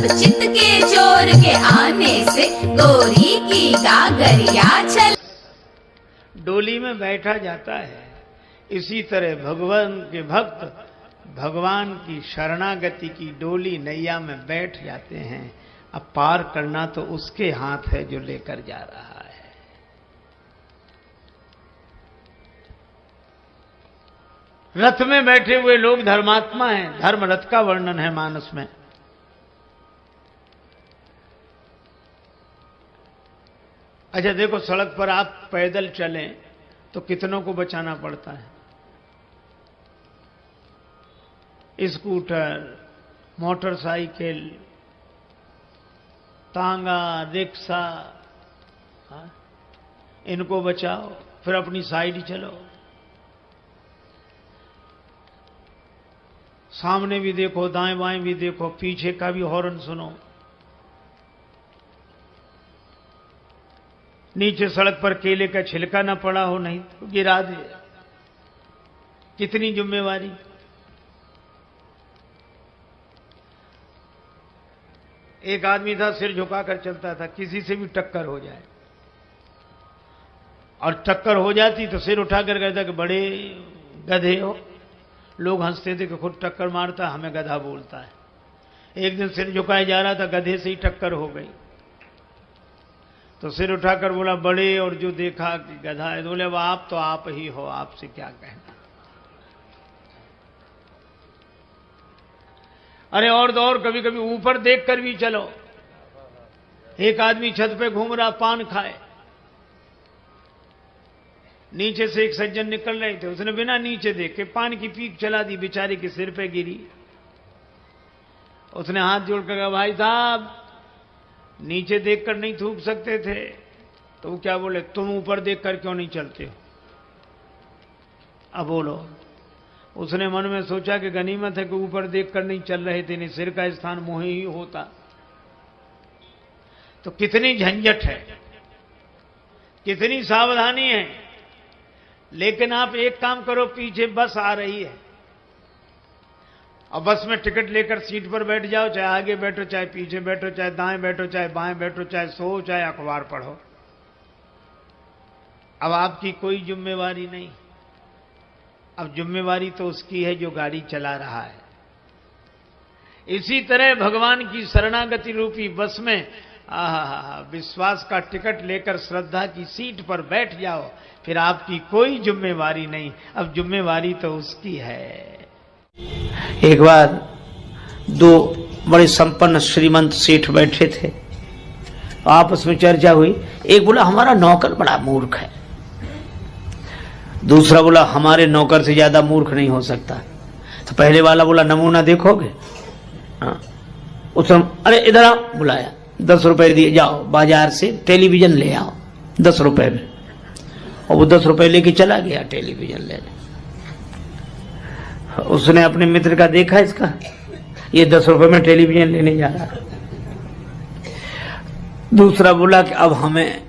अब चित के चोर के आने से गोरी की गागरिया चल। डोली में बैठा जाता है, इसी तरह भगवान के भक्त भगवान की शरणागति की डोली नैया में बैठ जाते हैं। अब पार करना तो उसके हाथ है जो लेकर जा रहा है। रथ में बैठे हुए लोग धर्मात्मा हैं। धर्म रथ का वर्णन है मानस में। अच्छा देखो, सड़क पर आप पैदल चलें तो कितनों को बचाना पड़ता है। स्कूटर, मोटरसाइकिल, तांगा, रिक्शा, इनको बचाओ, फिर अपनी साइड चलो। सामने भी देखो, दाएं बाएं भी देखो, पीछे का भी हॉर्न सुनो। नीचे सड़क पर केले का छिलका ना पड़ा हो, नहीं तो गिरा दे। कितनी जिम्मेवारी। एक आदमी था, सिर झुकाकर चलता था, किसी से भी टक्कर हो जाए, और टक्कर हो जाती तो सिर उठाकर कहता कि बड़े गधे हो। लोग हंसते थे कि खुद टक्कर मारता, हमें गधा बोलता है। एक दिन सिर झुकाए जा रहा था, गधे से ही टक्कर हो गई, तो सिर उठाकर बोला बड़े, और जो देखा कि गधा है, तो बोले अब आप तो आप ही हो, आपसे क्या कहना। अरे और तो और, कभी कभी ऊपर देखकर भी चलो। एक आदमी छत पे घूम रहा, पान खाए, नीचे से एक सज्जन निकल रहे थे, उसने बिना नीचे देखे पान की पीक चला दी, बेचारे के सिर पे गिरी। उसने हाथ जोड़कर कहा भाई साहब, नीचे देखकर नहीं थूक सकते थे? तो वो क्या बोले, तुम ऊपर देखकर क्यों नहीं चलते हो? अब बोलो। उसने मन में सोचा कि गनीमत है कि ऊपर देखकर नहीं चल रहे थे, नहीं सिर का स्थान मुंह ही होता। तो कितनी झंझट है, कितनी सावधानी है। लेकिन आप एक काम करो, पीछे बस आ रही है, और बस में टिकट लेकर सीट पर बैठ जाओ, चाहे आगे बैठो, चाहे पीछे बैठो, चाहे दाएं बैठो, चाहे बाएं बैठो, चाहे सो, चाहे अखबार पढ़ो। अब आपकी कोई जिम्मेवारी नहीं। अब जिम्मेवारी तो उसकी है जो गाड़ी चला रहा है। इसी तरह भगवान की शरणागति रूपी बस में विश्वास का टिकट लेकर श्रद्धा की सीट पर बैठ जाओ, फिर आपकी कोई जिम्मेवारी नहीं। अब जिम्मेवारी तो उसकी है। एक बार दो बड़े संपन्न श्रीमंत सेठ बैठे थे, आपस में चर्चा हुई। एक बोला हमारा नौकर बड़ा मूर्ख है, दूसरा बोला हमारे नौकर से ज्यादा मूर्ख नहीं हो सकता। तो पहले वाला बोला नमूना देखोगे? हाँ। उसने अरे इधर आओ, बुलाया, 10 रुपए दिए, जाओ बाजार से टेलीविजन ले आओ 10 रुपए में। और वो 10 रुपए लेके चला गया टेलीविजन लेने। उसने अपने मित्र का देखा, इसका ये 10 रुपए में टेलीविजन लेने जा रहा है। दूसरा बोला कि अब हमें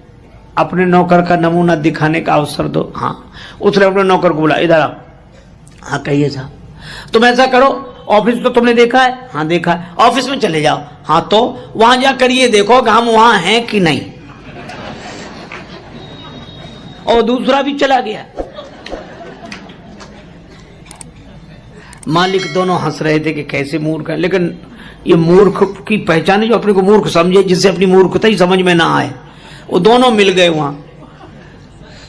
अपने नौकर का नमूना दिखाने का अवसर दो। हाँ। उसने अपने नौकर को बोला इधर आओ। हाँ कहिए साहब। तुम ऐसा करो, ऑफिस तो तुमने देखा है? हाँ देखा है। ऑफिस में चले जाओ। हाँ तो वहां जाकर ये देखो कि हम वहां हैं कि नहीं। और दूसरा भी चला गया। मालिक दोनों हंस रहे थे कि कैसे मूर्ख है, लेकिन ये मूर्ख की पहचान है जो अपने को मूर्ख समझे, जिससे अपनी मूर्खता ही समझ में ना आए। वो दोनों मिल गए वहां।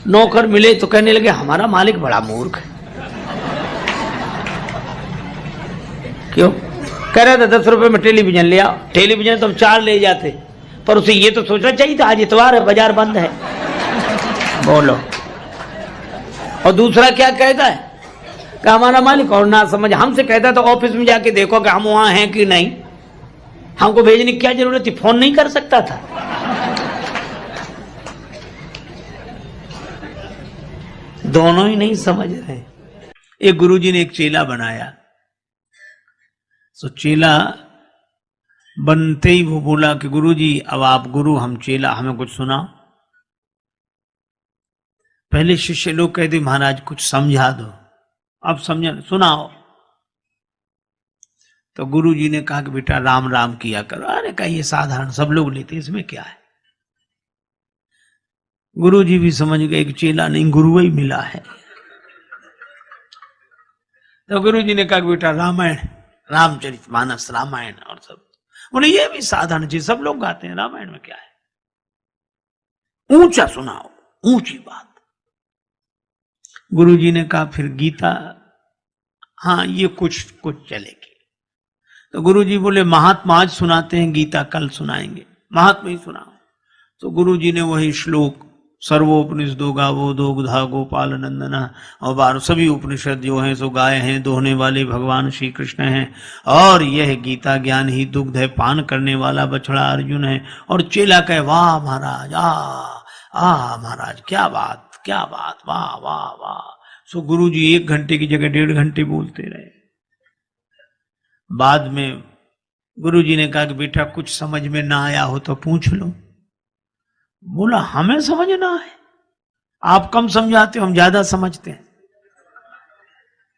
नौकर मिले तो कहने लगे हमारा मालिक बड़ा मूर्ख है। क्यों? कह रहा था 10 रुपए में टेलीविजन ले आओ। टेलीविजन तो हम 4 ले जाते, पर उसे ये तो सोचना चाहिए था आज इतवार है, बाजार बंद है। बोलो। और दूसरा क्या कहता है कि हमारा मालिक और ना समझ, हमसे कहता तो ऑफिस में जाके देखो कि हम वहां हैं कि नहीं। हमको भेजने की क्या जरूरत थी, फोन नहीं कर सकता था। दोनों ही नहीं समझ रहे। एक गुरुजी ने एक चेला बनाया, तो चेला बनते ही वो बोला कि गुरुजी अब आप गुरु हम चेला, हमें कुछ सुनाओ। पहले शिष्य लोग कहते महाराज कुछ समझा दो, अब समझा सुनाओ। तो गुरु जी ने कहा कि बेटा राम राम किया करो। अरे कहा ये साधारण सब लोग लेते, इसमें क्या है। गुरु जी भी समझ गए कि चेला नहीं गुरु ही मिला है। तो गुरु जी ने कहा कि बेटा रामायण, रामचरितमानस रामायण और सब, बोले ये भी साधारण चीज सब लोग गाते हैं, रामायण में क्या है, ऊंचा सुनाओ, ऊंची बात। गुरु जी ने कहा फिर गीता, हाँ ये कुछ चलेगी। तो गुरु जी बोले महात्मा आज सुनाते हैं, गीता कल सुनाएंगे, महात्मा ही सुनाओ। तो गुरु जी ने वही श्लोक सर्वोपनिषदो गावो दोग्धा गोपाल नंदना और 12 सभी उपनिषद जो हैं सो गाय हैं, दोहने वाले भगवान श्री कृष्ण हैं, और यह गीता ज्ञान ही दुग्ध है, पान करने वाला बछड़ा अर्जुन है। और चेला कहे वाह महाराज, आ महाराज क्या बात क्या बात, वाह वाह वाह। सो गुरु जी 1 घंटे की जगह 1.5 घंटे बोलते रहे। बाद में गुरु जी ने कहा कि बेटा कुछ समझ में ना आया हो तो पूछ लो। बोला हमें समझना है, आप कम समझाते हो, हम ज्यादा समझते हैं।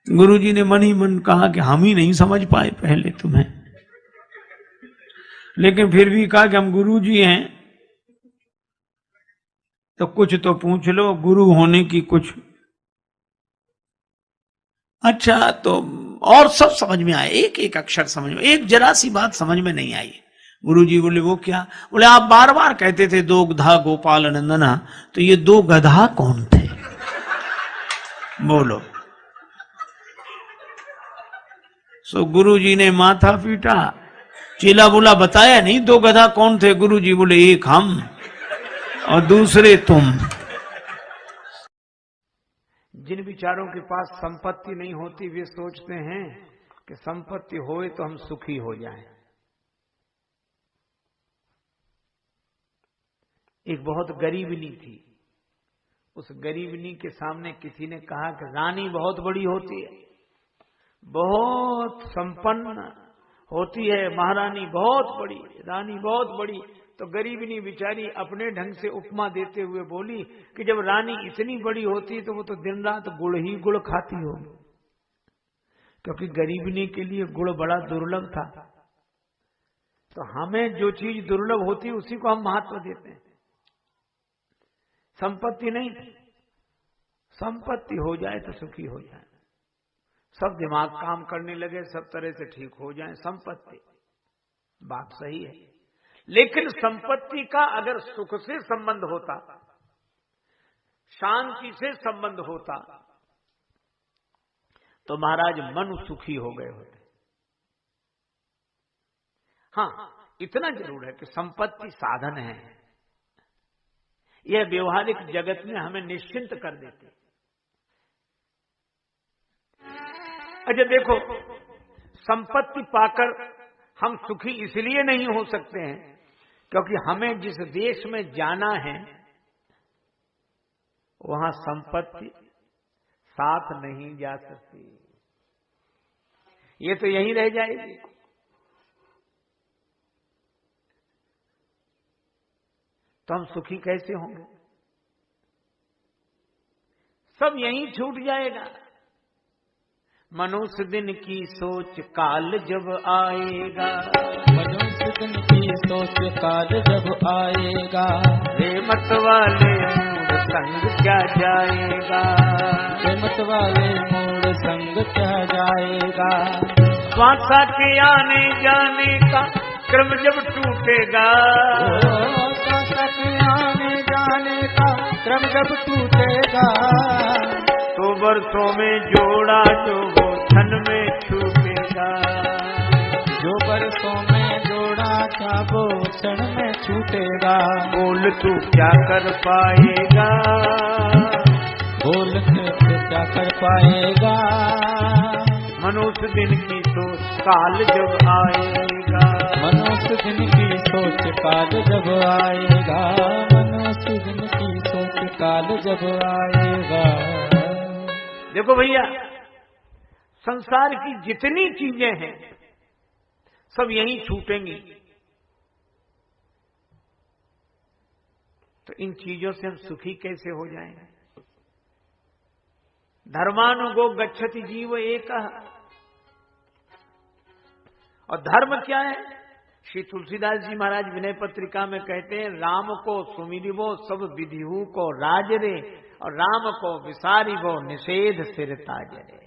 गुरु जी ने मन ही मन कहा कि हम ही नहीं समझ पाए पहले तुम्हें, लेकिन फिर भी कहा कि हम गुरु जी हैं तो कुछ तो पूछ लो, गुरु होने की कुछ। अच्छा तो और सब समझ में आया, एक एक अक्षर समझ में, एक जरा सी बात समझ में नहीं आई। गुरु जी बोले वो क्या? बोले आप बार बार कहते थे दो गधा गोपाल नंदना, तो ये 2 गधा कौन थे? बोलो। सो गुरु जी ने माथा पीटा। चेला बोला बताया नहीं 2 गधा कौन थे? गुरु जी बोले एक हम और दूसरे तुम। जिन विचारों के पास संपत्ति नहीं होती वे सोचते हैं कि संपत्ति होए तो हम सुखी हो जाएं। एक बहुत गरीबनी थी, उस गरीबनी के सामने किसी ने कहा कि रानी बहुत बड़ी होती है, बहुत संपन्न होती है, महारानी बहुत बड़ी, रानी बहुत बड़ी। तो गरीबनी बेचारी अपने ढंग से उपमा देते हुए बोली कि जब रानी इतनी बड़ी होती तो वो तो दिन रात गुड़ ही गुड़ खाती होगी, क्योंकि गरीबनी के लिए गुड़ बड़ा दुर्लभ था। तो हमें जो चीज दुर्लभ होती है उसी को हम महत्व देते हैं, संपत्ति नहीं। संपत्ति हो जाए तो सुखी हो जाए, सब दिमाग काम करने लगे, सब तरह से ठीक हो जाए, संपत्ति बात सही है। लेकिन संपत्ति का अगर सुख से संबंध होता, शांति से संबंध होता, तो महाराज मन सुखी हो गए होते। हां इतना जरूर है कि संपत्ति साधन है, यह व्यवहारिक जगत में हमें निश्चिंत कर देते। अच्छा देखो, संपत्ति पाकर हम सुखी इसलिए नहीं हो सकते हैं क्योंकि हमें जिस देश में जाना है वहां संपत्ति साथ नहीं जा सकती, ये तो यहीं रह जाएगी। तो हम सुखी कैसे होंगे? सब यहीं छूट जाएगा। मनुष्य दिन की सोच काल जब आएगा, मनुष्य दिन की सोच काल जब आएगा, रे मत वाले मूड संग क्या जाएगा, रे मत वाले मूड संग क्या जाएगा। स्वासा के आने जाने का क्रम जब टूटेगा, स्वासा के आने जाने का क्रम जब टूटेगा, तो बरसों में जोड़ा जो वो क्षण में छूटेगा, जो बरसों में जोड़ा था वो क्षण में छूटेगा। बोल तू क्या कर पाएगा, बोल के क्या कर पाएगा। मनुष्य दिन की सोच काल जब आएगा, मनुष्य दिन की सोच काल जब आएगा, मनुष्य दिन की सोच काल जब आएगा। देखो भैया, संसार की जितनी चीजें हैं सब यहीं छूटेंगी, तो इन चीजों से हम सुखी कैसे हो जाएंगे? धर्मानुगो गच्छति जीव एकः, और धर्म क्या है? श्री तुलसीदास जी महाराज विनय पत्रिका में कहते हैं, राम को सुमिरिबो सब विधिहु को राज रे, और राम को विसारिबो निषेध सिर ताज रे।